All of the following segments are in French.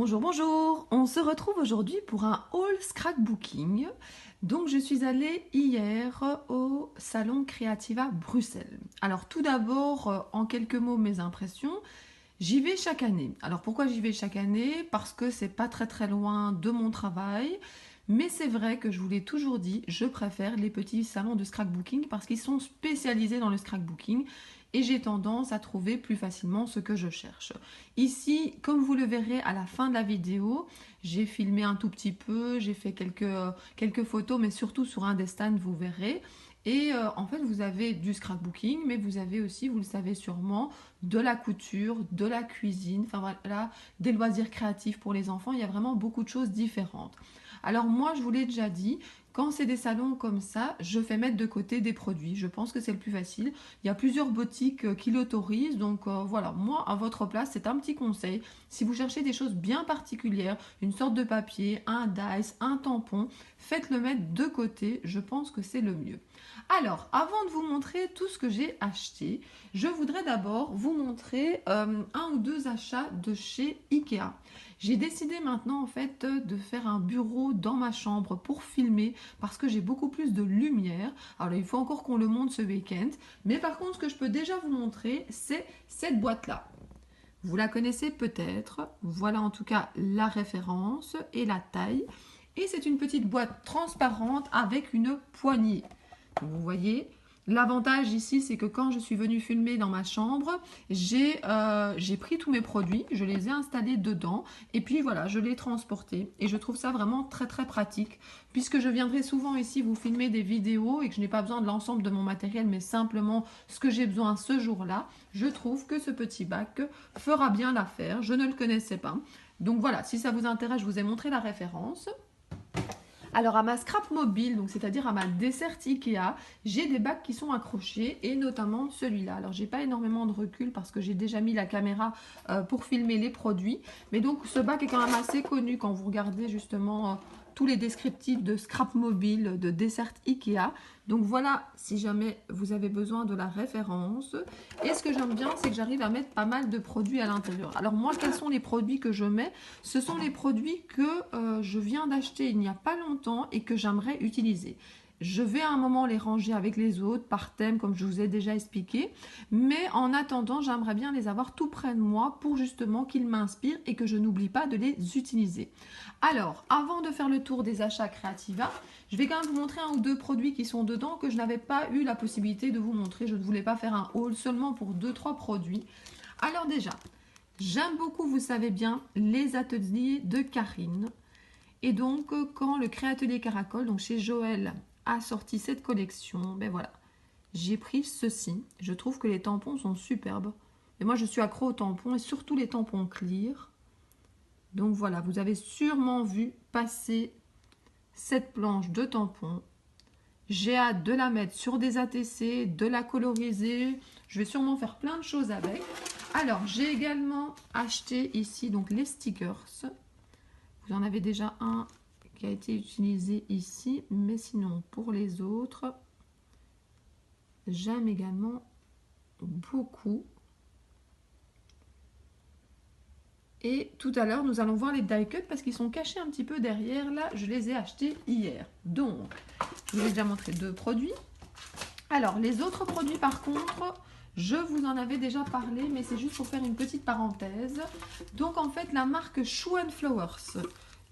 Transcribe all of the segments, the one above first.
Bonjour, bonjour. On se retrouve aujourd'hui pour un haul scrapbooking. Donc je suis allée hier au salon Creativa Bruxelles. Alors tout d'abord, en quelques mots, mes impressions. J'y vais chaque année. Alors pourquoi j'y vais chaque année? Parce que c'est pas très loin de mon travail. Mais c'est vrai que je vous l'ai toujours dit, je préfère les petits salons de scrapbooking parce qu'ils sont spécialisés dans le scrapbooking et j'ai tendance à trouver plus facilement ce que je cherche. Ici, comme vous le verrez à la fin de la vidéo, j'ai filmé un tout petit peu, j'ai fait quelques photos, mais surtout sur un des stands, vous verrez. Et en fait, vous avez du scrapbooking, mais vous avez aussi, vous le savez sûrement, de la couture, de la cuisine, enfin voilà, des loisirs créatifs pour les enfants. Il y a vraiment beaucoup de choses différentes. Alors moi, je vous l'ai déjà dit, quand c'est des salons comme ça, je fais mettre de côté des produits. Je pense que c'est le plus facile. Il y a plusieurs boutiques qui l'autorisent. Donc voilà, moi, à votre place, c'est un petit conseil. Si vous cherchez des choses bien particulières, une sorte de papier, un dice, un tampon, faites-le mettre de côté. Je pense que c'est le mieux. Alors, avant de vous montrer tout ce que j'ai acheté, je voudrais d'abord vous montrer un ou deux achats de chez Ikea. J'ai décidé maintenant en fait de faire un bureau dans ma chambre pour filmer parce que j'ai beaucoup plus de lumière. Alors là, il faut encore qu'on le monte ce week-end. Mais par contre, ce que je peux déjà vous montrer, c'est cette boîte-là. Vous la connaissez peut-être. Voilà en tout cas la référence et la taille. Et c'est une petite boîte transparente avec une poignée. Vous voyez, l'avantage ici, c'est que quand je suis venue filmer dans ma chambre, j'ai pris tous mes produits, je les ai installés dedans et puis voilà, je les ai transportés. Et je trouve ça vraiment très pratique puisque je viendrai souvent ici vous filmer des vidéos et que je n'ai pas besoin de l'ensemble de mon matériel, mais simplement ce que j'ai besoin ce jour-là. Je trouve que ce petit bac fera bien l'affaire. Je ne le connaissais pas. Donc voilà, si ça vous intéresse, je vous ai montré la référence. Alors à ma scrap mobile, donc c'est-à-dire à ma desserte Ikea, j'ai des bacs qui sont accrochés et notamment celui-là. Alors j'ai pas énormément de recul parce que j'ai déjà mis la caméra pour filmer les produits, mais donc ce bac est quand même assez connu quand vous regardez justement tous les descriptifs de scrap mobile, de desserte Ikea. Donc voilà, si jamais vous avez besoin de la référence. Et ce que j'aime bien, c'est que j'arrive à mettre pas mal de produits à l'intérieur. Alors moi, quels sont les produits que je mets? Ce sont les produits que je viens d'acheter il n'y a pas longtemps et que j'aimerais utiliser. Je vais à un moment les ranger avec les autres par thème comme je vous ai déjà expliqué. Mais en attendant, j'aimerais bien les avoir tout près de moi pour justement qu'ils m'inspirent et que je n'oublie pas de les utiliser. Alors, avant de faire le tour des achats Creativa, je vais quand même vous montrer un ou deux produits qui sont dedans que je n'avais pas eu la possibilité de vous montrer. Je ne voulais pas faire un haul seulement pour 2-3 produits. Alors déjà, j'aime beaucoup, vous savez bien, les ateliers de Karine. Et donc, quand le Créatelier Caracol, donc chez Joël, a sorti cette collection, ben voilà, j'ai pris ceci. Je trouve que les tampons sont superbes. Et moi, je suis accro aux tampons et surtout les tampons clear. Donc voilà, vous avez sûrement vu passer cette planche de tampons. J'ai hâte de la mettre sur des ATC, de la coloriser. Je vais sûrement faire plein de choses avec. Alors, j'ai également acheté ici donc les stickers. Vous en avez déjà un qui a été utilisé ici, mais sinon pour les autres, j'aime également beaucoup. Et tout à l'heure, nous allons voir les die cuts parce qu'ils sont cachés un petit peu derrière. Là, je les ai achetés hier. Donc, je vous ai déjà montré deux produits. Alors, les autres produits, par contre, je vous en avais déjà parlé, mais c'est juste pour faire une petite parenthèse. Donc, en fait, la marque Shoe & Flowers.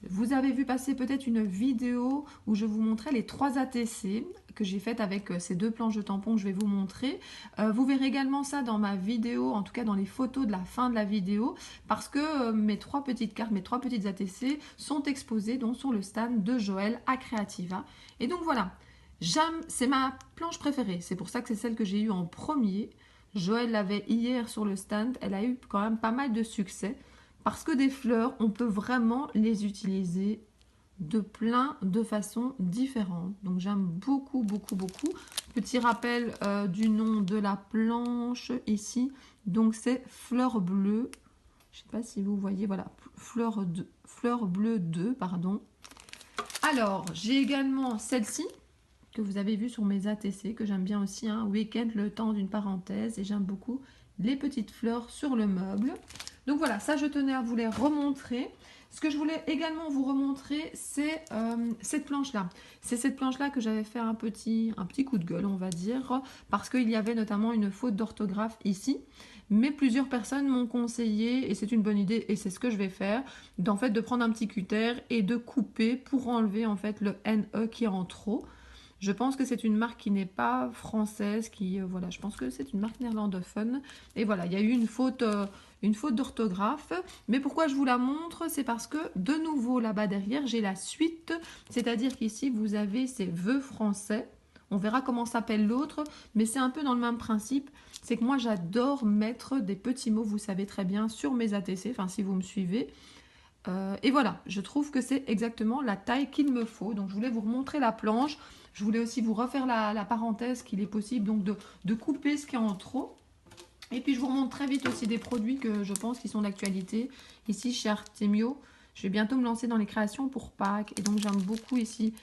Vous avez vu passer peut-être une vidéo où je vous montrais les 3 ATC que j'ai faites avec ces deux planches de tampons que je vais vous montrer. Vous verrez également ça dans ma vidéo, en tout cas dans les photos de la fin de la vidéo, parce que mes 3 petites cartes, mes 3 petites ATC sont exposées donc sur le stand de Joël à Creativa. Et donc voilà, c'est ma planche préférée, c'est pour ça que c'est celle que j'ai eue en premier. Joël l'avait hier sur le stand, elle a eu quand même pas mal de succès. Parce que des fleurs, on peut vraiment les utiliser de plein de façons différentes. Donc j'aime beaucoup. Petit rappel du nom de la planche ici. Donc c'est Fleur Bleue. Je ne sais pas si vous voyez, voilà, Fleur Bleue 2, pardon. Alors, j'ai également celle-ci que vous avez vue sur mes ATC, que j'aime bien aussi, hein, week-end, le temps d'une parenthèse. Et j'aime beaucoup les petites fleurs sur le meuble. Donc voilà, ça je tenais à vous les remontrer. Ce que je voulais également vous remontrer, c'est cette planche-là. C'est cette planche-là que j'avais fait un petit coup de gueule, on va dire, parce qu'il y avait notamment une faute d'orthographe ici. Mais plusieurs personnes m'ont conseillé, et c'est une bonne idée, et c'est ce que je vais faire, d'en fait de prendre un petit cutter et de couper pour enlever en fait le NE qui est en trop. Je pense que c'est une marque qui n'est pas française, voilà, je pense que c'est une marque néerlandophone. Et voilà, il y a eu une faute d'orthographe. Mais pourquoi je vous la montre? C'est parce que, de nouveau, là-bas derrière, j'ai la suite. C'est-à-dire qu'ici, vous avez ces vœux français. On verra comment s'appelle l'autre, mais c'est un peu dans le même principe. C'est que moi, j'adore mettre des petits mots, vous savez très bien, sur mes ATC, enfin, si vous me suivez. Et voilà, je trouve que c'est exactement la taille qu'il me faut. Donc, je voulais vous remontrer la planche. Je voulais aussi vous refaire la parenthèse qu'il est possible donc de couper ce qui est en trop. Et puis, je vous remontre très vite aussi des produits que je pense qui sont d'actualité. Ici, chez Artemio, je vais bientôt me lancer dans les créations pour Pâques. Et donc, j'aime beaucoup ici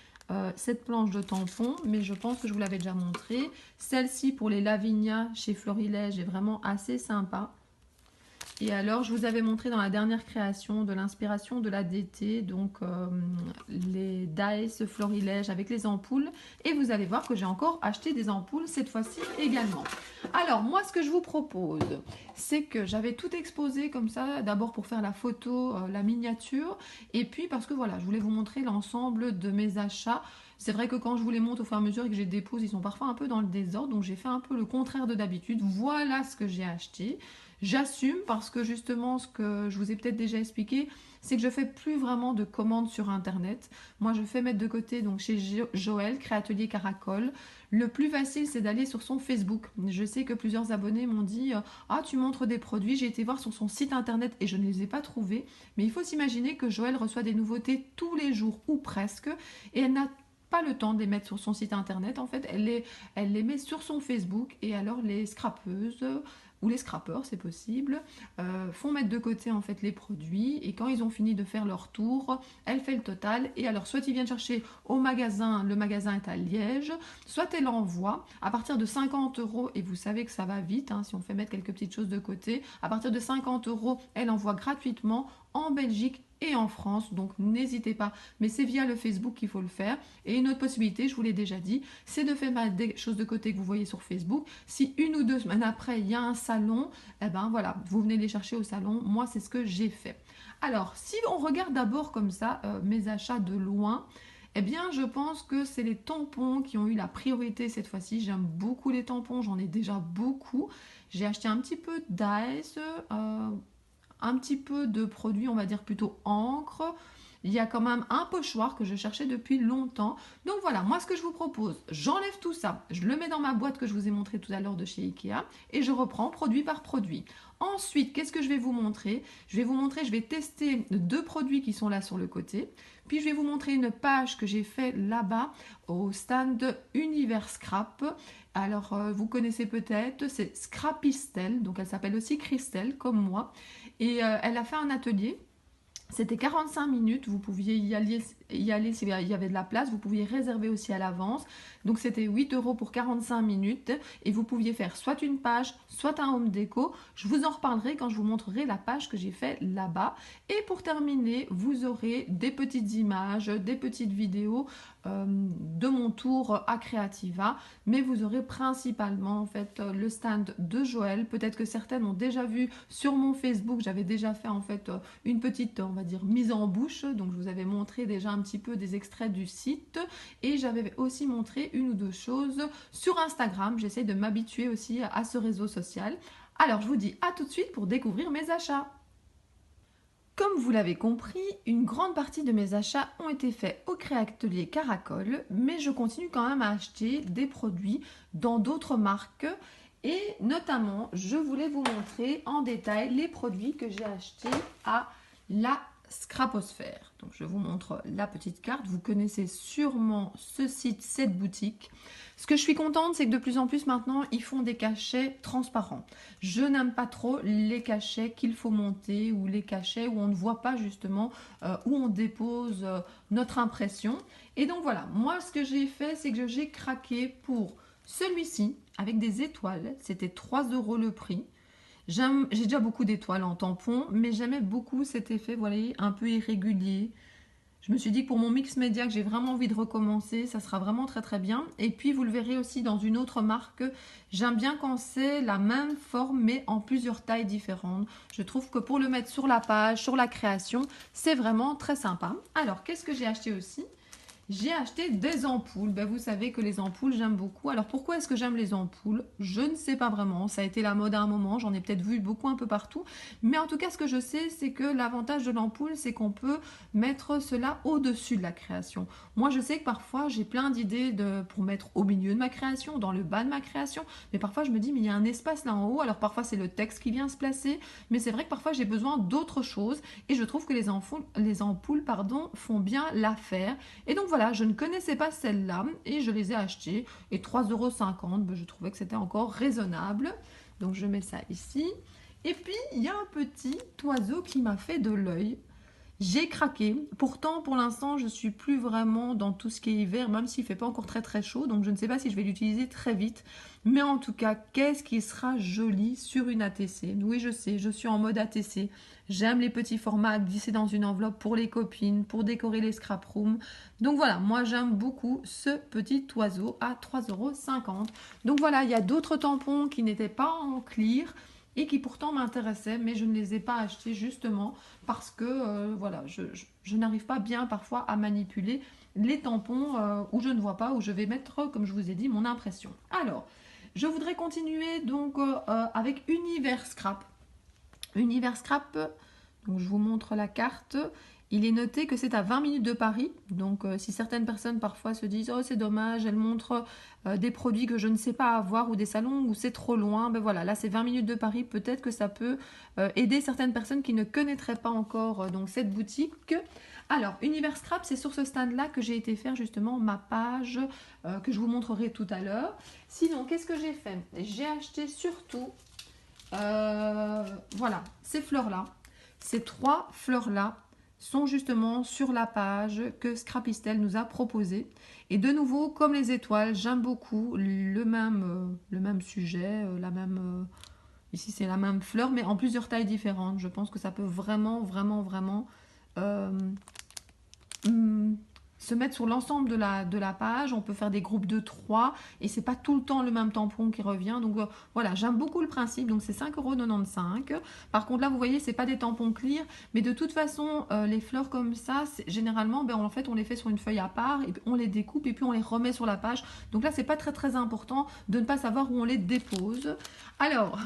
cette planche de tampon, mais je pense que je vous l'avais déjà montré. Celle-ci pour les Lavinia chez Florilège est vraiment assez sympa. Et alors, je vous avais montré dans la dernière création de l'inspiration de la DT, donc les dice florilèges avec les ampoules. Et vous allez voir que j'ai encore acheté des ampoules cette fois-ci également. Alors, moi, ce que je vous propose, c'est que j'avais tout exposé comme ça, d'abord pour faire la photo, la miniature, et puis parce que voilà, je voulais vous montrer l'ensemble de mes achats. C'est vrai que quand je vous les montre au fur et à mesure et que je les dépose, ils sont parfois un peu dans le désordre, donc j'ai fait un peu le contraire de d'habitude. Voilà ce que j'ai acheté. J'assume parce que justement, ce que je vous ai peut-être déjà expliqué, c'est que je fais plus vraiment de commandes sur Internet. Moi, je fais mettre de côté, donc chez Joël, Créatelier Caracol. Le plus facile, c'est d'aller sur son Facebook. Je sais que plusieurs abonnés m'ont dit « Ah, tu montres des produits ». J'ai été voir sur son site Internet et je ne les ai pas trouvés. Mais il faut s'imaginer que Joël reçoit des nouveautés tous les jours ou presque. Et elle n'a pas le temps de les mettre sur son site Internet. En fait, elle les met sur son Facebook. Et alors, les scrapeuses ou les scrappers, c'est possible, font mettre de côté en fait les produits et quand ils ont fini de faire leur tour, elle fait le total et alors soit ils viennent chercher au magasin, le magasin est à Liège, soit elle envoie à partir de 50 € et vous savez que ça va vite hein, si on fait mettre quelques petites choses de côté, à partir de 50 €, elle envoie gratuitement en Belgique et en France, donc n'hésitez pas, mais c'est via le Facebook qu'il faut le faire. Et une autre possibilité, je vous l'ai déjà dit, c'est de faire mettre des choses de côté que vous voyez sur Facebook. Si une ou deux semaines après, il y a un salon, eh ben voilà, vous venez les chercher au salon. Moi, c'est ce que j'ai fait. Alors, si on regarde d'abord comme ça mes achats de loin, eh bien, je pense que c'est les tampons qui ont eu la priorité cette fois-ci. J'aime beaucoup les tampons, j'en ai déjà beaucoup. J'ai acheté un petit peu d'Ice, un petit peu de produits, on va dire plutôt encre. Il y a quand même un pochoir que je cherchais depuis longtemps. Donc voilà, moi ce que je vous propose, j'enlève tout ça, je le mets dans ma boîte que je vous ai montré tout à l'heure de chez Ikea et je reprends produit par produit. Ensuite, qu'est-ce que je vais vous montrer? Je vais tester deux produits qui sont là sur le côté. Puis je vais vous montrer une page que j'ai fait là-bas au stand Univers Scrap. Alors, vous connaissez peut-être, c'est Scrapistel, donc elle s'appelle aussi Christelle, comme moi. Et elle a fait un atelier. C'était 45 minutes, vous pouviez y aller s'il y avait de la place, vous pouviez réserver aussi à l'avance. Donc c'était 8 € pour 45 minutes et vous pouviez faire soit une page, soit un home déco. Je vous en reparlerai quand je vous montrerai la page que j'ai fait là-bas. Et pour terminer, vous aurez des petites images, des petites vidéos de mon tour à Creativa. Mais vous aurez principalement en fait le stand de Joël. Peut-être que certaines ont déjà vu sur mon Facebook, j'avais déjà fait en fait une petite, on va dire, mise en bouche. Donc je vous avais montré déjà un petit peu des extraits du site et j'avais aussi montré une ou deux choses sur Instagram. J'essaie de m'habituer aussi à ce réseau social. Alors je vous dis à tout de suite pour découvrir mes achats. Comme vous l'avez compris, une grande partie de mes achats ont été faits au Créatelier Caracol, mais je continue quand même à acheter des produits dans d'autres marques et notamment je voulais vous montrer en détail les produits que j'ai achetés à la Scraposphère. Donc je vous montre la petite carte. Vous connaissez sûrement ce site, cette boutique. Ce que je suis contente, c'est que de plus en plus maintenant, ils font des cachets transparents. Je n'aime pas trop les cachets qu'il faut monter ou les cachets où on ne voit pas justement où on dépose notre impression. Et donc voilà, moi ce que j'ai fait, c'est que j'ai craqué pour celui-ci avec des étoiles. C'était 3 € le prix. J'ai déjà beaucoup d'étoiles en tampon, mais j'aimais beaucoup cet effet, vous voyez, un peu irrégulier. Je me suis dit que pour mon mix média que j'ai vraiment envie de recommencer, ça sera vraiment très très bien. Et puis vous le verrez aussi dans une autre marque, j'aime bien quand c'est la même forme mais en plusieurs tailles différentes. Je trouve que pour le mettre sur la page, sur la création, c'est vraiment très sympa. Alors qu'est-ce que j'ai acheté aussi? J'ai acheté des ampoules. Ben, vous savez que les ampoules, j'aime beaucoup. Alors pourquoi est-ce que j'aime les ampoules? Je ne sais pas vraiment. Ça a été la mode à un moment. J'en ai peut-être vu beaucoup un peu partout. Mais en tout cas, ce que je sais, c'est que l'avantage de l'ampoule, c'est qu'on peut mettre cela au-dessus de la création. Moi, je sais que parfois, j'ai plein d'idées pour mettre au milieu de ma création, dans le bas de ma création. Mais parfois, je me dis, mais il y a un espace là en haut. Alors parfois, c'est le texte qui vient se placer. Mais c'est vrai que parfois, j'ai besoin d'autre chose. Et je trouve que les ampoules font bien l'affaire. Et donc voilà, je ne connaissais pas celles-là et je les ai achetées. Et 3,50 €, je trouvais que c'était encore raisonnable. Donc je mets ça ici. Et puis il y a un petit oiseau qui m'a fait de l'œil. J'ai craqué. Pourtant, pour l'instant, je ne suis plus vraiment dans tout ce qui est hiver, même s'il ne fait pas encore très très chaud. Donc, je ne sais pas si je vais l'utiliser très vite. Mais en tout cas, qu'est-ce qui sera joli sur une ATC? Oui, je sais, je suis en mode ATC. J'aime les petits formats à glisser dans une enveloppe pour les copines, pour décorer les scrap rooms. Donc voilà, moi j'aime beaucoup ce petit oiseau à 3,50 €. Donc voilà, il y a d'autres tampons qui n'étaient pas en clear et qui pourtant m'intéressaient, mais je ne les ai pas achetés justement parce que voilà, je n'arrive pas bien parfois à manipuler les tampons où je ne vois pas, où je vais mettre, comme je vous ai dit, mon impression. Alors, je voudrais continuer donc avec Univers Scrap. Univers Scrap, donc je vous montre la carte. Il est noté que c'est à 20 minutes de Paris. Donc si certaines personnes parfois se disent « Oh c'est dommage, elle montre des produits que je ne sais pas avoir ou des salons où c'est trop loin », ben voilà, là c'est 20 minutes de Paris. Peut-être que ça peut aider certaines personnes qui ne connaîtraient pas encore donc cette boutique. Alors, Univers Scrap, c'est sur ce stand-là que j'ai été faire justement ma page que je vous montrerai tout à l'heure. Sinon, qu'est-ce que j'ai fait? J'ai acheté surtout voilà, ces fleurs-là, ces 3 fleurs-là sont justement sur la page que Scrapistel nous a proposé. Et de nouveau, comme les étoiles, j'aime beaucoup le même sujet, ici c'est la même fleur, mais en plusieurs tailles différentes. Je pense que ça peut vraiment, vraiment, vraiment euh, se mettre sur l'ensemble de la page. On peut faire des groupes de 3 et c'est pas tout le temps le même tampon qui revient. Donc voilà, j'aime beaucoup le principe. Donc c'est 5,95 €. Par contre là, vous voyez, c'est pas des tampons clear, mais de toute façon, les fleurs comme ça, généralement, ben, en fait, on les fait sur une feuille à part et puis on les découpe et puis on les remet sur la page. Donc là, c'est pas très très important de ne pas savoir où on les dépose. Alors,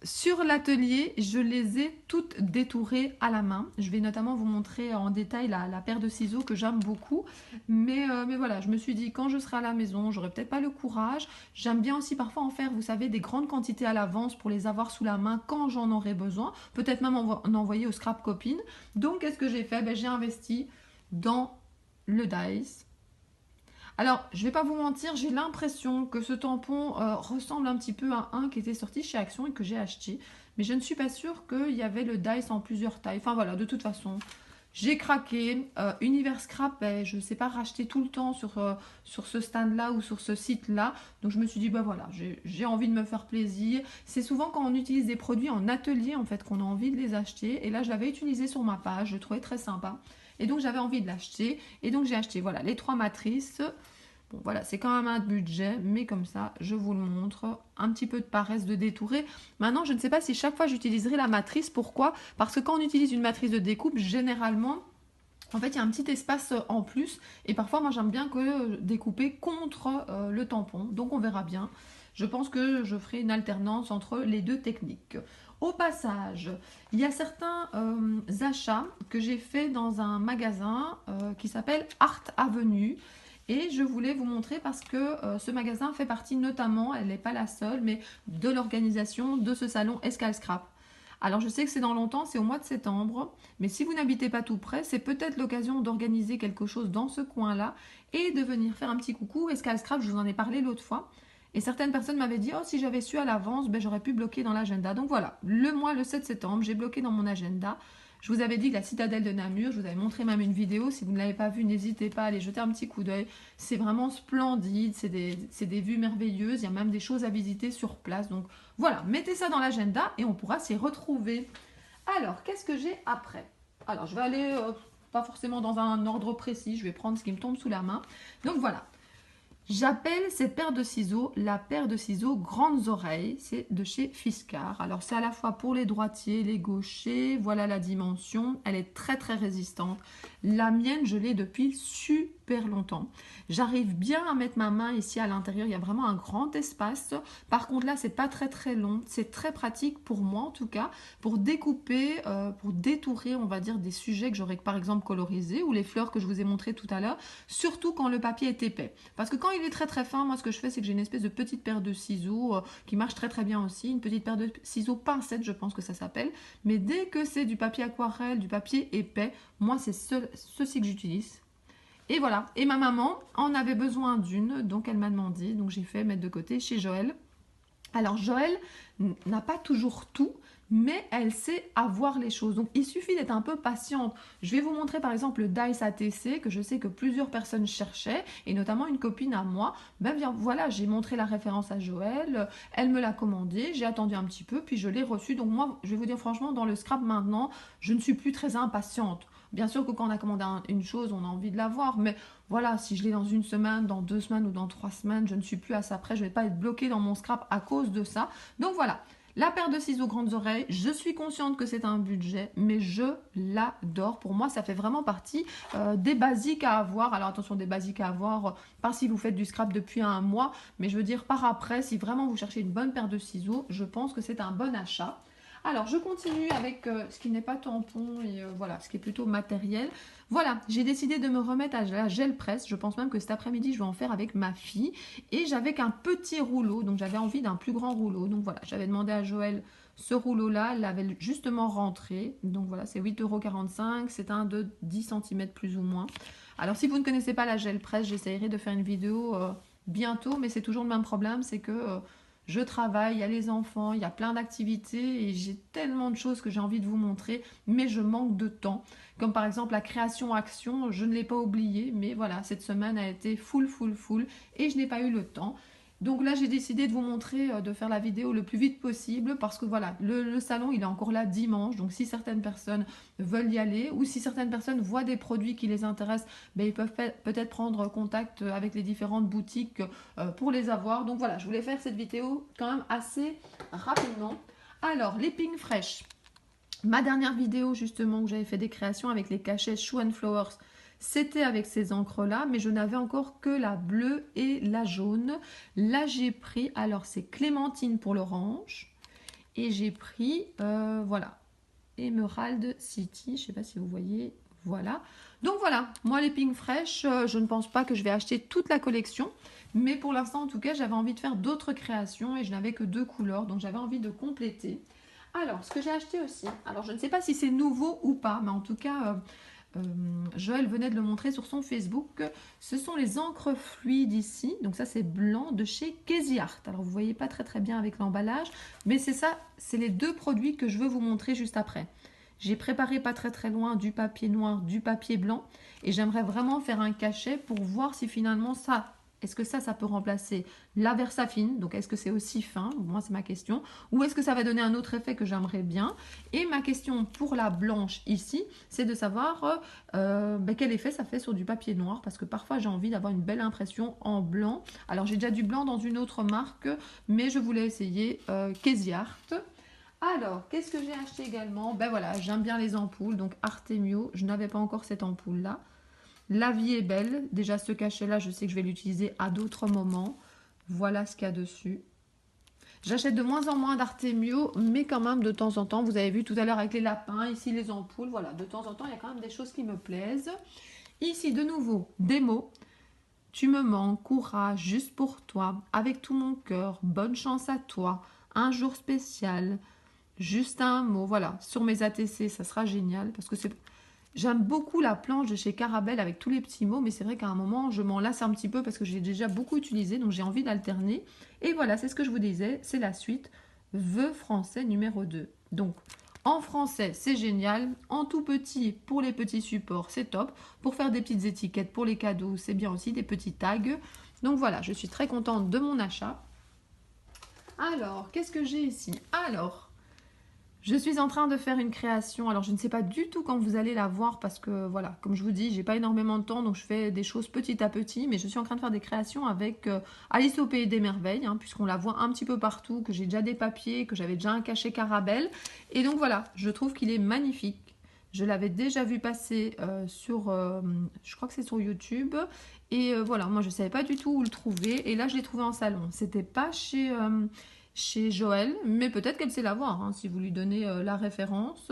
sur l'atelier, je les ai toutes détourées à la main. Je vais notamment vous montrer en détail la paire de ciseaux que j'aime beaucoup. Mais voilà, je me suis dit, quand je serai à la maison, j'aurai peut-être pas le courage. J'aime bien aussi parfois en faire, vous savez, des grandes quantités à l'avance pour les avoir sous la main quand j'en aurai besoin. Peut-être même en envoyer aux scrap copines. Donc, qu'est-ce que j'ai fait? Ben, j'ai investi dans le dies. Alors, je ne vais pas vous mentir, j'ai l'impression que ce tampon ressemble un petit peu à un qui était sorti chez Action et que j'ai acheté. Mais je ne suis pas sûre qu'il y avait le dice en plusieurs tailles. Enfin voilà, de toute façon, j'ai craqué. Univers Scrap, ben, je ne sais pas racheter tout le temps sur ce stand-là ou sur ce site-là. Donc je me suis dit, ben voilà, j'ai envie de me faire plaisir. C'est souvent quand on utilise des produits en atelier, en fait, qu'on a envie de les acheter. Et là, je l'avais utilisé sur ma page, je le trouvais très sympa. Et donc j'avais envie de l'acheter. Et donc j'ai acheté voilà, les 3 matrices. Bon voilà, c'est quand même un budget, mais comme ça, je vous le montre. Un petit peu de paresse de détourer. Maintenant, je ne sais pas si chaque fois j'utiliserai la matrice. Pourquoi? Parce que quand on utilise une matrice de découpe, généralement, en fait, il y a un petit espace en plus. Et parfois, moi, j'aime bien que découper contre le tampon. Donc, on verra bien. Je pense que je ferai une alternance entre les deux techniques. Au passage, il y a certains achats que j'ai fait dans un magasin qui s'appelle Art Avenue. Et je voulais vous montrer parce que ce magasin fait partie notamment, elle n'est pas la seule, mais de l'organisation de ce salon Escal Scrap. Alors je sais que c'est dans longtemps, c'est au mois de septembre, mais si vous n'habitez pas tout près, c'est peut-être l'occasion d'organiser quelque chose dans ce coin-là et de venir faire un petit coucou. Escal Scrap, je vous en ai parlé l'autre fois. Et certaines personnes m'avaient dit « Oh, si j'avais su à l'avance, ben, j'aurais pu bloquer dans l'agenda. » Donc voilà, le 7 septembre, j'ai bloqué dans mon agenda Je vous avais dit que la citadelle de Namur, je vous avais montré même une vidéo. Si vous ne l'avez pas vue, n'hésitez pas à aller jeter un petit coup d'œil. C'est vraiment splendide, c'est des vues merveilleuses. Il y a même des choses à visiter sur place. Donc voilà, mettez ça dans l'agenda et on pourra s'y retrouver. Alors, qu'est-ce que j'ai après? Alors, je vais aller, pas forcément dans un ordre précis. Je vais prendre ce qui me tombe sous la main. Donc voilà. J'appelle cette paire de ciseaux la paire de ciseaux grandes oreilles, c'est de chez Fiskars. Alors c'est à la fois pour les droitiers, les gauchers, voilà la dimension, elle est très très résistante. La mienne, je l'ai depuis super longtemps. J'arrive bien à mettre ma main ici à l'intérieur, il y a vraiment un grand espace. Par contre là, c'est pas très très long, c'est très pratique pour moi en tout cas, pour découper, pour détourer, on va dire, des sujets que j'aurais par exemple colorisés ou les fleurs que je vous ai montrées tout à l'heure, surtout quand le papier est épais. Parce que quand il est très très fin, moi ce que je fais, c'est que j'ai une espèce de petite paire de ciseaux qui marche très très bien aussi, une petite paire de ciseaux pincettes, je pense que ça s'appelle. Mais dès que c'est du papier aquarelle, du papier épais, moi c'est ceci que j'utilise. Et voilà, et ma maman en avait besoin d'une, donc elle m'a demandé, donc j'ai fait mettre de côté chez Joël. Alors Joël n'a pas toujours tout, mais elle sait avoir les choses. Donc il suffit d'être un peu patiente. Je vais vous montrer par exemple le Dice ATC que je sais que plusieurs personnes cherchaient, et notamment une copine à moi. Ben bien voilà, j'ai montré la référence à Joël, elle me l'a commandé, j'ai attendu un petit peu, puis je l'ai reçu. Donc moi, je vais vous dire franchement, dans le scrap maintenant, je ne suis plus très impatiente. Bien sûr que quand on a commandé une chose, on a envie de l'avoir, mais voilà, si je l'ai dans une semaine, dans 2 semaines ou dans 3 semaines, je ne suis plus à ça près, je ne vais pas être bloquée dans mon scrap à cause de ça. Donc voilà, la paire de ciseaux grandes oreilles, je suis consciente que c'est un budget, mais je l'adore. Pour moi, ça fait vraiment partie des basiques à avoir. Alors attention, des basiques à avoir, pas si vous faites du scrap depuis un mois, mais je veux dire par après, si vraiment vous cherchez une bonne paire de ciseaux, je pense que c'est un bon achat. Alors, je continue avec ce qui n'est pas tampon et voilà, ce qui est plutôt matériel. Voilà, j'ai décidé de me remettre à la gel presse. Je pense même que cet après-midi, je vais en faire avec ma fille. Et j'avais qu'un petit rouleau, donc j'avais envie d'un plus grand rouleau. Donc voilà, j'avais demandé à Joël ce rouleau-là. Elle l'avait justement rentré. Donc voilà, c'est 8,45 €. C'est un de 10 cm plus ou moins. Alors, si vous ne connaissez pas la gel presse, j'essaierai de faire une vidéo bientôt. Mais c'est toujours le même problème, c'est que... je travaille, il y a les enfants, il y a plein d'activités et j'ai tellement de choses que j'ai envie de vous montrer, mais je manque de temps. Comme par exemple la création action, je ne l'ai pas oublié, mais voilà, cette semaine a été full et je n'ai pas eu le temps. Donc là, j'ai décidé de vous montrer, de faire la vidéo le plus vite possible parce que voilà, le salon, il est encore là dimanche. Donc si certaines personnes veulent y aller ou si certaines personnes voient des produits qui les intéressent, ben, ils peuvent peut-être prendre contact avec les différentes boutiques pour les avoir. Donc voilà, je voulais faire cette vidéo quand même assez rapidement. Alors, les Pink Fresh. Ma dernière vidéo justement où j'avais fait des créations avec les cachets Shoe and Flowers, c'était avec ces encres-là, mais je n'avais encore que la bleue et la jaune. Là, j'ai pris, alors c'est Clémentine pour l'orange. Et j'ai pris, voilà, Emerald City. Je ne sais pas si vous voyez, voilà. Donc voilà, moi les Pink Fresh, je ne pense pas que je vais acheter toute la collection. Mais pour l'instant, en tout cas, j'avais envie de faire d'autres créations et je n'avais que 2 couleurs. Donc j'avais envie de compléter. Alors, ce que j'ai acheté aussi, alors je ne sais pas si c'est nouveau ou pas, mais en tout cas... Joël venait de le montrer sur son Facebook. Ce sont les encres fluides ici. Donc ça, c'est blanc de chez Casey Art. Alors, vous voyez pas très très bien avec l'emballage. Mais c'est ça, c'est les 2 produits que je veux vous montrer juste après. J'ai préparé pas très très loin du papier noir, du papier blanc. Et j'aimerais vraiment faire un cachet pour voir si finalement ça... Est-ce que ça peut remplacer la Versafine? Donc, est-ce que c'est aussi fin? Moi, c'est ma question. Ou est-ce que ça va donner un autre effet que j'aimerais bien? Et ma question pour la blanche ici, c'est de savoir quel effet ça fait sur du papier noir. Parce que parfois, j'ai envie d'avoir une belle impression en blanc. Alors, j'ai déjà du blanc dans une autre marque, mais je voulais essayer Casey Art. Alors, qu'est-ce que j'ai acheté également? Ben voilà, j'aime bien les ampoules. Donc, Artemio, je n'avais pas encore cette ampoule-là. La vie est belle. Déjà, ce cachet-là, je sais que je vais l'utiliser à d'autres moments. Voilà ce qu'il y a dessus. J'achète de moins en moins d'Artemio, mais quand même, de temps en temps, vous avez vu tout à l'heure avec les lapins, ici les ampoules, voilà, de temps en temps, il y a quand même des choses qui me plaisent. Ici, de nouveau, des mots. Tu me manques, courage, juste pour toi, avec tout mon cœur, bonne chance à toi, un jour spécial, juste un mot, voilà. Sur mes ATC, ça sera génial, parce que c'est... J'aime beaucoup la planche de chez Carabelle avec tous les petits mots, mais c'est vrai qu'à un moment, je m'en lasse un petit peu parce que j'ai déjà beaucoup utilisé, donc j'ai envie d'alterner. Et voilà, c'est ce que je vous disais, c'est la suite, vœux français numéro 2. Donc, En français, c'est génial. En tout petit, pour les petits supports, c'est top. Pour faire des petites étiquettes pour les cadeaux, c'est bien aussi, des petits tags. Donc voilà, je suis très contente de mon achat. Alors, qu'est-ce que j'ai ici? Alors, je suis en train de faire une création. Alors, je ne sais pas du tout quand vous allez la voir parce que, voilà, comme je vous dis, j'ai pas énormément de temps, donc je fais des choses petit à petit. Mais je suis en train de faire des créations avec Alice au Pays des Merveilles, hein, puisqu'on la voit un petit peu partout, que j'ai déjà des papiers, que j'avais déjà un cachet Carabelle. Et donc voilà, je trouve qu'il est magnifique. Je l'avais déjà vu passer je crois que c'est sur YouTube. Et voilà, moi je ne savais pas du tout où le trouver. Et là, je l'ai trouvé en salon. C'était pas chez Joël, mais peut-être qu'elle sait l'avoir, hein, si vous lui donnez la référence.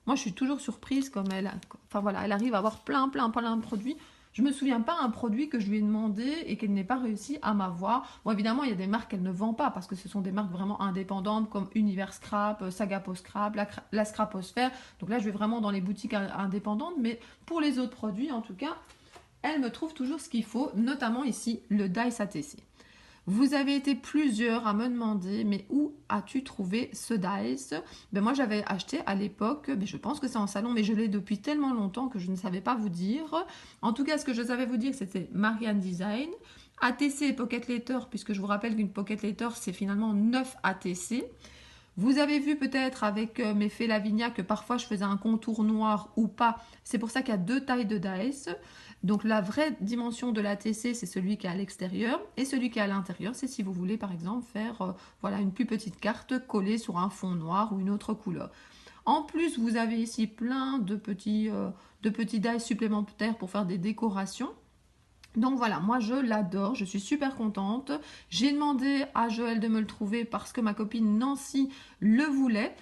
Moi, je suis toujours surprise comme elle. Enfin voilà, elle arrive à avoir plein de produits. Je me souviens pas un produit que je lui ai demandé et qu'elle n'ait pas réussi à m'avoir. Bon, évidemment, il y a des marques qu'elle ne vend pas parce que ce sont des marques vraiment indépendantes comme Univers Scrap, Sagapo Scrap, la Scraposphère. Donc là, je vais vraiment dans les boutiques indépendantes, mais pour les autres produits, en tout cas, elle me trouve toujours ce qu'il faut, notamment ici le Dice ATC. Vous avez été plusieurs à me demander, mais où as-tu trouvé ce dice? Ben moi j'avais acheté à l'époque, mais je pense que c'est en salon, mais je l'ai depuis tellement longtemps que je ne savais pas vous dire. En tout cas, ce que je savais vous dire, c'était Marianne Design, ATC et Pocket Letter, puisque je vous rappelle qu'une Pocket Letter, c'est finalement 9 ATC. Vous avez vu peut-être avec mes fées Lavinia que parfois je faisais un contour noir ou pas. C'est pour ça qu'il y a deux tailles de dice. Donc la vraie dimension de l'ATC, c'est celui qui est à l'extérieur. Et celui qui est à l'intérieur, c'est si vous voulez par exemple faire voilà, une plus petite carte collée sur un fond noir ou une autre couleur. En plus, vous avez ici plein de petits dice supplémentaires pour faire des décorations. Donc voilà, moi je l'adore, je suis super contente. J'ai demandé à Joël de me le trouver parce que ma copine Nancy le voulait.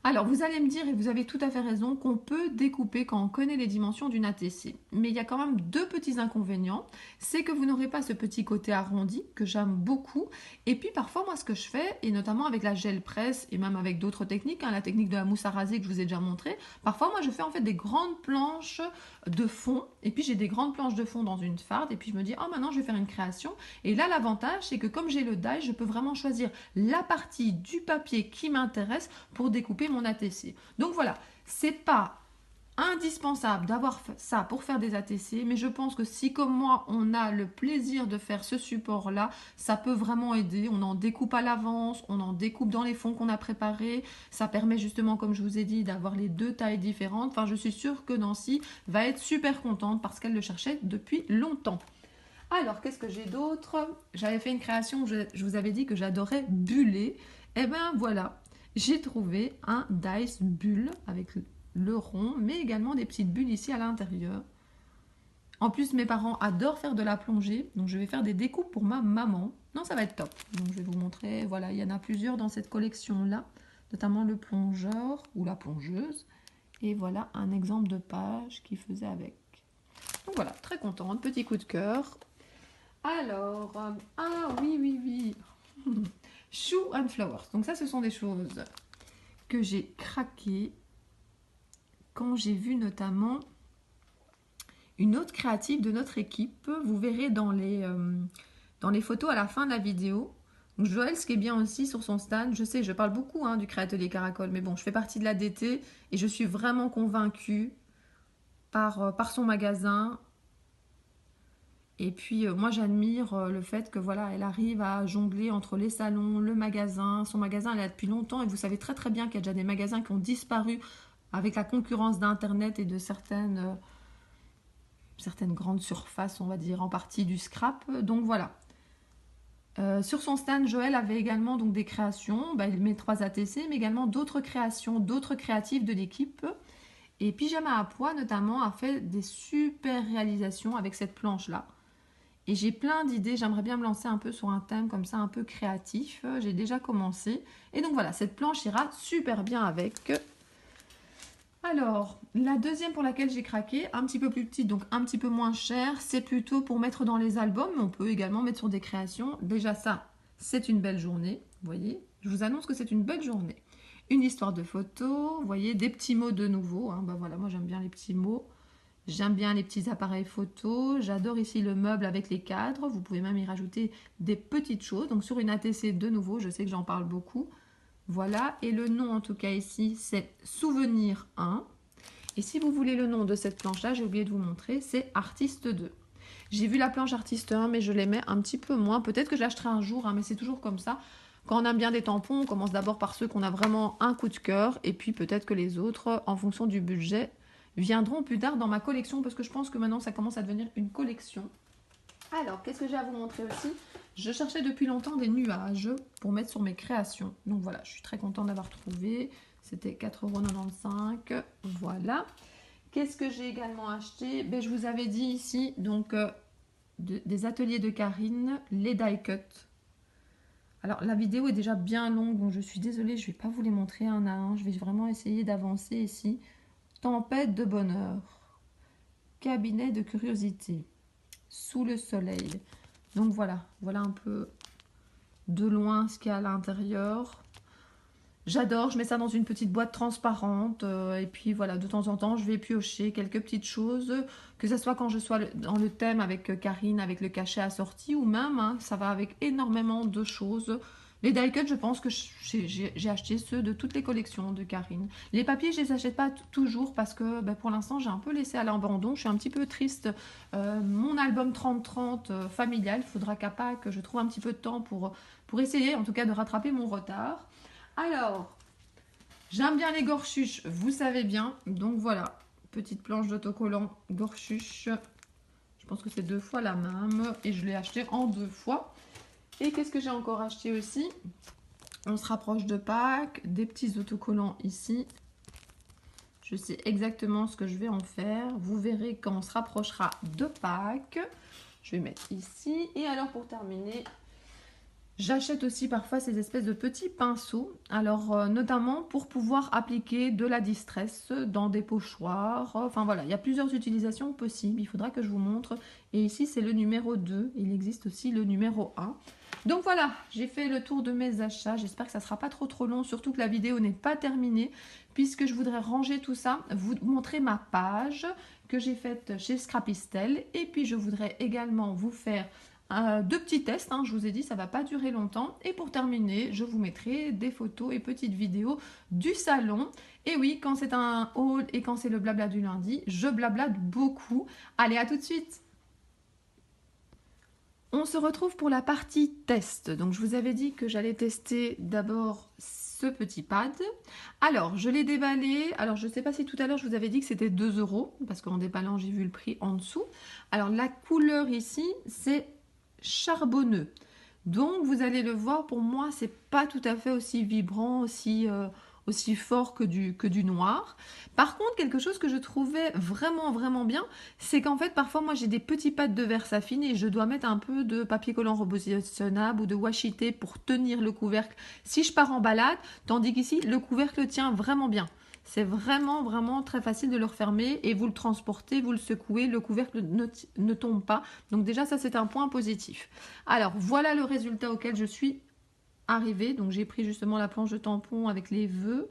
Alors vous allez me dire, et vous avez tout à fait raison, qu'on peut découper quand on connaît les dimensions d'une ATC. Mais il y a quand même deux petits inconvénients. C'est que vous n'aurez pas ce petit côté arrondi que j'aime beaucoup. Et puis parfois moi ce que je fais, et notamment avec la gel presse et même avec d'autres techniques, hein, la technique de la mousse à raser que je vous ai déjà montré, parfois moi je fais en fait des grandes planches de fond. Et puis j'ai des grandes planches de fond dans une farde. Et puis je me dis, oh maintenant je vais faire une création. Et là l'avantage c'est que comme j'ai le die, je peux vraiment choisir la partie du papier qui m'intéresse pour découper mon ATC. Donc voilà, c'est pas indispensable d'avoir ça pour faire des ATC, mais je pense que si comme moi on a le plaisir de faire ce support là, ça peut vraiment aider. On en découpe à l'avance, on en découpe dans les fonds qu'on a préparés, ça permet justement comme je vous ai dit d'avoir les deux tailles différentes. Enfin je suis sûre que Nancy va être super contente parce qu'elle le cherchait depuis longtemps. Alors, qu'est-ce que j'ai d'autre? J'avais fait une création, je vous avais dit que j'adorais buller. Et ben voilà, j'ai trouvé un dice bulle avec le rond, mais également des petites bulles ici à l'intérieur. En plus, mes parents adorent faire de la plongée, donc je vais faire des découpes pour ma maman. Non, ça va être top. Donc je vais vous montrer, voilà, il y en a plusieurs dans cette collection-là, notamment le plongeur ou la plongeuse. Et voilà un exemple de page qu'il faisait avec. Donc voilà, très contente, petit coup de cœur. Alors, ah oui. Shoe and Flowers. Donc ça, ce sont des choses que j'ai craquées quand j'ai vu notamment une autre créative de notre équipe. Vous verrez dans les photos à la fin de la vidéo. Donc Joël, ce qui est bien aussi sur son stand, je sais, je parle beaucoup hein, du Créatelier Caracol, mais bon, je fais partie de la DT et je suis vraiment convaincue par son magasin. Et puis moi j'admire le fait que voilà, elle arrive à jongler entre les salons, le magasin. Son magasin elle est là depuis longtemps et vous savez très très bien qu'il y a déjà des magasins qui ont disparu avec la concurrence d'internet et de certaines grandes surfaces, on va dire en partie du scrap. Donc voilà. Sur son stand, Joël avait également donc des créations, il met 3 ATC, mais également d'autres créations, d'autres créatifs de l'équipe. Et Pyjama à pois notamment a fait des super réalisations avec cette planche là. Et j'ai plein d'idées, j'aimerais bien me lancer un peu sur un thème comme ça, un peu créatif. J'ai déjà commencé. Et donc voilà, cette planche ira super bien avec. Alors, la deuxième pour laquelle j'ai craqué, un petit peu plus petite, donc un petit peu moins chère, c'est plutôt pour mettre dans les albums, mais on peut également mettre sur des créations. Déjà ça, c'est une belle journée, vous voyez. Je vous annonce que c'est une belle journée. Une histoire de photo, vous voyez, des petits mots de nouveau. Hein. Voilà, moi j'aime bien les petits mots. J'aime bien les petits appareils photo, j'adore ici le meuble avec les cadres, vous pouvez même y rajouter des petites choses. Donc sur une ATC de nouveau, je sais que j'en parle beaucoup, Voilà, et le nom en tout cas ici, c'est Souvenir 1. Et si vous voulez le nom de cette planche-là, j'ai oublié de vous montrer, c'est Artiste 2. J'ai vu la planche Artiste 1, mais je l'aimais un petit peu moins. Peut-être que je l'achèterai un jour, hein, mais c'est toujours comme ça. Quand on aime bien des tampons, on commence d'abord par ceux qu'on a vraiment un coup de cœur. Et puis peut-être que les autres, en fonction du budget, viendront plus tard dans ma collection. Parce que je pense que maintenant, ça commence à devenir une collection. Alors, qu'est-ce que j'ai à vous montrer aussi? Je cherchais depuis longtemps des nuages pour mettre sur mes créations. Donc voilà, je suis très contente d'avoir trouvé. C'était 4,95 €. Voilà. Qu'est-ce que j'ai également acheté? Ben, je vous avais dit ici, donc, des ateliers de Karine, les die cut. Alors, la vidéo est déjà bien longue, donc je suis désolée, je ne vais pas vous les montrer un à un. Je vais vraiment essayer d'avancer ici. Tempête de bonheur. Cabinet de curiosité. Sous le soleil. Donc voilà, voilà un peu de loin ce qu'il y a à l'intérieur. J'adore, je mets ça dans une petite boîte transparente et puis voilà, de temps en temps je vais piocher quelques petites choses, que ce soit quand je sois dans le thème avec Karine, avec le cachet assorti, ou même, hein, ça va avec énormément de choses. Les die cut, je pense que j'ai acheté ceux de toutes les collections de Karine. Les papiers, je les achète pas toujours parce que ben, pour l'instant, j'ai un peu laissé à l'abandon. Je suis un petit peu triste. Mon album 30-30 familial, il faudra qu'à Pâques, je trouve un petit peu de temps pour essayer, en tout cas, de rattraper mon retard. Alors, j'aime bien les gorchuches, vous savez bien. Donc voilà, petite planche d'autocollant gorchuche. Je pense que c'est 2 fois la même et je l'ai acheté en 2 fois. Et qu'est-ce que j'ai encore acheté aussi? On se rapproche de Pâques, des petits autocollants ici. Je sais exactement ce que je vais en faire. Vous verrez quand on se rapprochera de Pâques. Je vais mettre ici. Et alors pour terminer, j'achète aussi parfois ces espèces de petits pinceaux. Alors notamment pour pouvoir appliquer de la distress dans des pochoirs. Enfin voilà, il y a plusieurs utilisations possibles. Il faudra que je vous montre. Et ici c'est le numéro 2. Il existe aussi le numéro 1. Donc voilà, j'ai fait le tour de mes achats. J'espère que ça ne sera pas trop long, surtout que la vidéo n'est pas terminée, puisque je voudrais ranger tout ça, vous montrer ma page que j'ai faite chez Scrapistel. Et puis je voudrais également vous faire 2 petits tests, hein. Je vous ai dit ça ne va pas durer longtemps. Et pour terminer, je vous mettrai des photos et petites vidéos du salon. Et oui, quand c'est un haul et quand c'est le blabla du lundi, je blablate beaucoup. Allez, à tout de suite! On se retrouve pour la partie test. Donc je vous avais dit que j'allais tester d'abord ce petit pad. Alors je l'ai déballé. Alors je ne sais pas si tout à l'heure je vous avais dit que c'était 2 €, parce qu'en déballant j'ai vu le prix en dessous. Alors la couleur ici c'est charbonneux. Donc vous allez le voir, pour moi c'est pas tout à fait aussi vibrant, aussi fort que du noir. Par contre, quelque chose que je trouvais vraiment bien, c'est qu'en fait parfois moi j'ai des petits pads de Versafine et je dois mettre un peu de papier collant repositionnable ou de washi tape pour tenir le couvercle si je pars en balade, tandis qu'ici le couvercle tient vraiment bien. C'est vraiment très facile de le refermer et vous le transportez, vous le secouez, le couvercle ne tombe pas. Donc déjà ça c'est un point positif. Alors voilà le résultat auquel je suis arrivée. Donc j'ai pris justement la planche de tampon avec les vœux.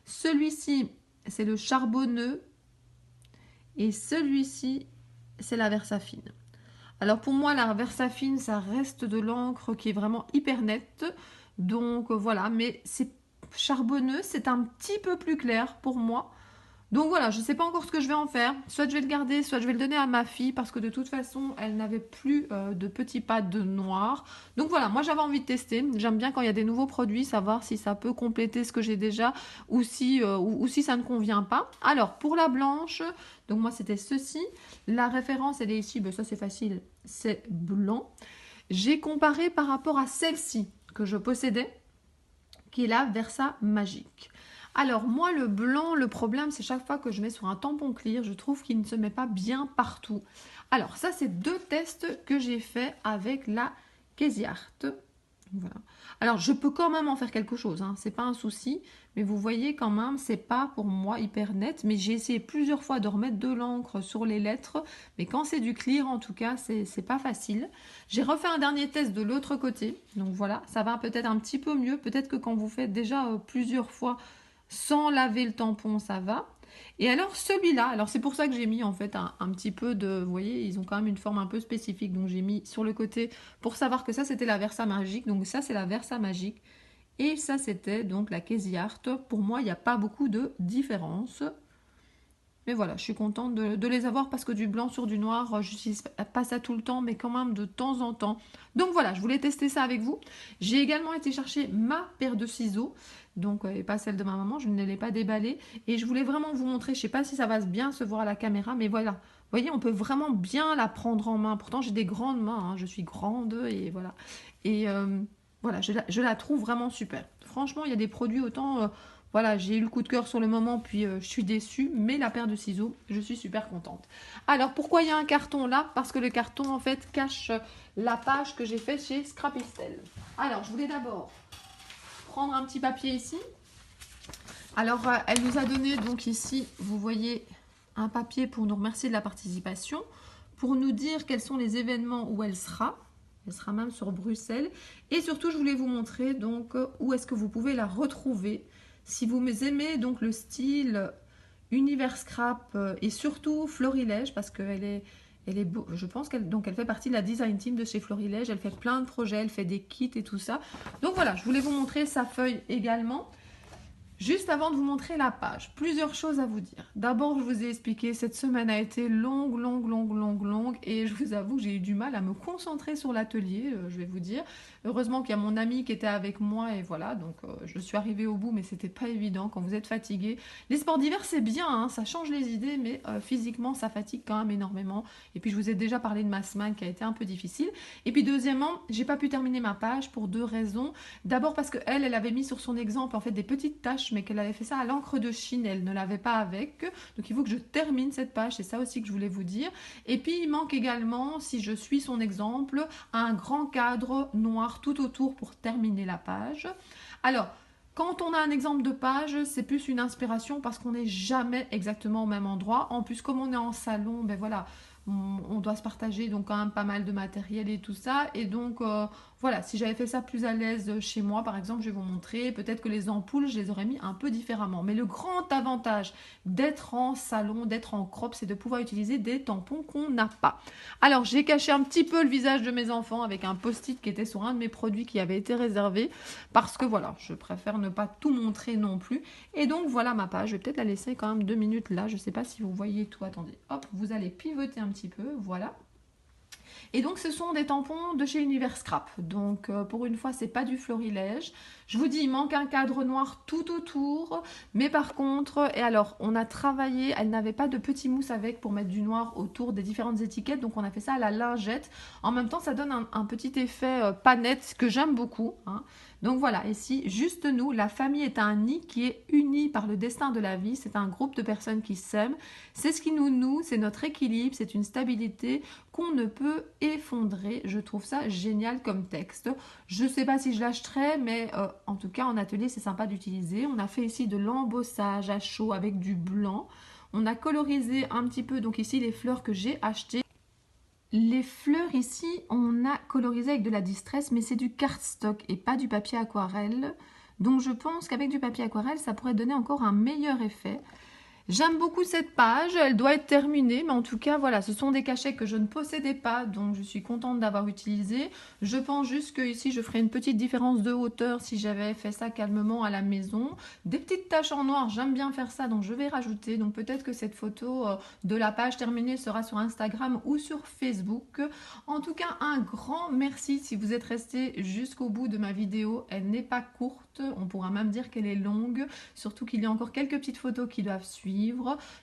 Celui-ci c'est le charbonneux et celui-ci c'est la Versafine. Alors pour moi la Versafine ça reste de l'encre qui est vraiment hyper nette. Donc voilà, mais c'est charbonneux, c'est un petit peu plus clair pour moi. Donc voilà, je ne sais pas encore ce que je vais en faire. Soit je vais le garder, soit je vais le donner à ma fille parce que de toute façon, elle n'avait plus de petits pads de noir. Donc voilà, moi j'avais envie de tester. J'aime bien quand il y a des nouveaux produits, savoir si ça peut compléter ce que j'ai déjà ou si ça ne convient pas. Alors pour la blanche, donc moi c'était ceci. La référence, elle est ici, ben ça c'est facile, c'est blanc. J'ai comparé par rapport à celle-ci que je possédais, qui est la Versa Magique. Alors moi le blanc, le problème c'est chaque fois que je mets sur un tampon clear, je trouve qu'il ne se met pas bien partout. Alors ça c'est 2 tests que j'ai fait avec la Casey Art. Voilà. Alors je peux quand même en faire quelque chose, hein, c'est pas un souci, mais vous voyez quand même c'est pas pour moi hyper net, mais j'ai essayé plusieurs fois de remettre de l'encre sur les lettres, mais quand c'est du clear en tout cas c'est pas facile. J'ai refait un dernier test de l'autre côté, donc voilà, ça va peut-être un petit peu mieux, peut-être que quand vous faites déjà plusieurs fois sans laver le tampon ça va. Et alors celui-là, alors c'est pour ça que j'ai mis en fait un petit peu de, vous voyez, ils ont quand même une forme un peu spécifique, donc j'ai mis sur le côté pour savoir que ça c'était la Versa Magique, donc ça c'est la Versa Magique. Et ça, c'était donc la Casey Art. Pour moi, il n'y a pas beaucoup de différence. Mais voilà, je suis contente de les avoir parce que du blanc sur du noir, je n'utilise pas ça tout le temps, mais quand même de temps en temps. Donc voilà, je voulais tester ça avec vous. J'ai également été chercher ma paire de ciseaux, donc et pas celle de ma maman, je ne l'ai pas déballée. Et je voulais vraiment vous montrer, je ne sais pas si ça va bien se voir à la caméra, mais voilà. Vous voyez, on peut vraiment bien la prendre en main. Pourtant, j'ai des grandes mains, hein, je suis grande et voilà. Et voilà, je la trouve vraiment super. Franchement, il y a des produits autant... voilà, j'ai eu le coup de cœur sur le moment, puis je suis déçue, mais la paire de ciseaux, je suis super contente. Alors, pourquoi il y a un carton là? Parce que le carton, en fait, cache la page que j'ai faite chez Scrapistel. Alors, je voulais d'abord prendre un petit papier ici. Alors, elle nous a donné, donc ici, vous voyez, un papier pour nous remercier de la participation, pour nous dire quels sont les événements où elle sera. Elle sera même sur Bruxelles. Et surtout, je voulais vous montrer, donc, où est-ce que vous pouvez la retrouver. Si vous aimez donc le style univers scrap et surtout Florilège, parce qu'elle est, je pense qu'elle fait partie de la design team de chez Florilège, elle fait plein de projets, elle fait des kits et tout ça. Donc voilà, je voulais vous montrer sa feuille également. Juste avant de vous montrer la page, plusieurs choses à vous dire. D'abord, je vous ai expliqué, cette semaine a été longue et je vous avoue que j'ai eu du mal à me concentrer sur l'atelier, je vais vous dire. Heureusement qu'il y a mon ami qui était avec moi et voilà, donc je suis arrivée au bout, mais c'était pas évident quand vous êtes fatigué. Les sports d'hiver, c'est bien, hein, ça change les idées, mais physiquement, ça fatigue quand même énormément. Et puis, je vous ai déjà parlé de ma semaine qui a été un peu difficile. Et puis, deuxièmement, j'ai pas pu terminer ma page pour deux raisons. D'abord parce que elle avait mis sur son exemple en fait des petites taches, mais qu'elle avait fait ça à l'encre de Chine, elle ne l'avait pas avec. Donc, il faut que je termine cette page, c'est ça aussi que je voulais vous dire. Et puis, il manque également, si je suis son exemple, un grand cadre noir tout autour pour terminer la page. Alors, quand on a un exemple de page, c'est plus une inspiration parce qu'on n'est jamais exactement au même endroit. En plus, comme on est en salon, ben voilà, on doit se partager donc quand même pas mal de matériel et tout ça. Et donc, voilà, si j'avais fait ça plus à l'aise chez moi, par exemple, je vais vous montrer. Peut-être que les ampoules, je les aurais mis un peu différemment. Mais le grand avantage d'être en salon, d'être en crop, c'est de pouvoir utiliser des tampons qu'on n'a pas. Alors, j'ai caché un petit peu le visage de mes enfants avec un post-it qui était sur un de mes produits qui avait été réservé. Parce que voilà, je préfère ne pas tout montrer non plus. Et donc, voilà ma page. Je vais peut-être la laisser quand même 2 minutes là. Je ne sais pas si vous voyez tout. Attendez, hop, vous allez pivoter un petit peu. Voilà. Et donc, ce sont des tampons de chez Univers Scrap. Donc, pour une fois, c'est pas du Florilège. Je vous dis, il manque un cadre noir tout autour. Mais par contre, et alors, on a travaillé, elle n'avait pas de petit mousse avec pour mettre du noir autour des différentes étiquettes. Donc, on a fait ça à la lingette. En même temps, ça donne un petit effet panette que j'aime beaucoup, hein. Donc voilà, ici, juste nous, la famille est un nid qui est uni par le destin de la vie. C'est un groupe de personnes qui s'aiment. C'est ce qui nous noue, c'est notre équilibre, c'est une stabilité qu'on ne peut effondrer. Je trouve ça génial comme texte. Je ne sais pas si je l'achèterai, mais en tout cas, en atelier, c'est sympa d'utiliser. On a fait ici de l'embossage à chaud avec du blanc. On a colorisé un petit peu, donc ici, les fleurs que j'ai achetées. Les fleurs ici, on a colorisé avec de la distress, mais c'est du cardstock et pas du papier aquarelle. Donc je pense qu'avec du papier aquarelle, ça pourrait donner encore un meilleur effet. J'aime beaucoup cette page, elle doit être terminée, mais en tout cas, voilà, ce sont des cachets que je ne possédais pas, donc je suis contente d'avoir utilisé. Je pense juste que ici, je ferai une petite différence de hauteur si j'avais fait ça calmement à la maison. Des petites taches en noir, j'aime bien faire ça, donc je vais rajouter. Donc peut-être que cette photo de la page terminée sera sur Instagram ou sur Facebook. En tout cas, un grand merci si vous êtes resté jusqu'au bout de ma vidéo. Elle n'est pas courte, on pourra même dire qu'elle est longue, surtout qu'il y a encore quelques petites photos qui doivent suivre.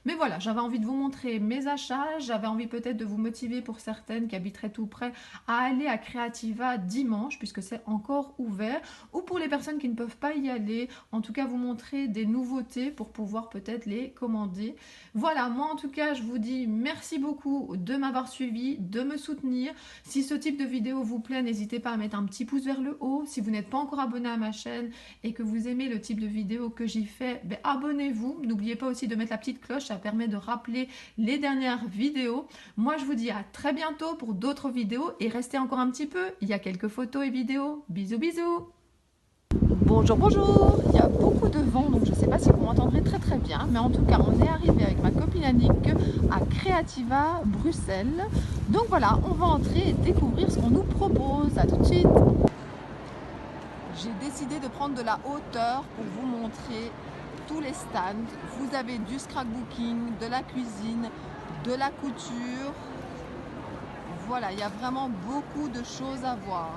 Mais voilà, j'avais envie de vous montrer mes achats, j'avais envie peut-être de vous motiver pour certaines qui habiteraient tout près à aller à Creativa dimanche puisque c'est encore ouvert, ou pour les personnes qui ne peuvent pas y aller, en tout cas vous montrer des nouveautés pour pouvoir peut-être les commander. Voilà, moi en tout cas je vous dis merci beaucoup de m'avoir suivi, de me soutenir. Si ce type de vidéo vous plaît, n'hésitez pas à mettre un petit pouce vers le haut. Si vous n'êtes pas encore abonné à ma chaîne et que vous aimez le type de vidéo que j'y fais, ben, abonnez-vous. N'oubliez pas aussi de mettre la petite cloche, ça permet de rappeler les dernières vidéos. Moi je vous dis à très bientôt pour d'autres vidéos et restez encore un petit peu, il y a quelques photos et vidéos. Bisous bisous. Bonjour, bonjour. Il y a beaucoup de vent, donc je ne sais pas si vous m'entendrez très bien, mais en tout cas, on est arrivé avec ma copine Annick à Creativa Bruxelles. Donc voilà, on va entrer et découvrir ce qu'on nous propose. À tout de suite. j'ai décidé de prendre de la hauteur pour vous montrer tous les stands. Vous avez du scrapbooking, de la cuisine, de la couture. Voilà, il y a vraiment beaucoup de choses à voir.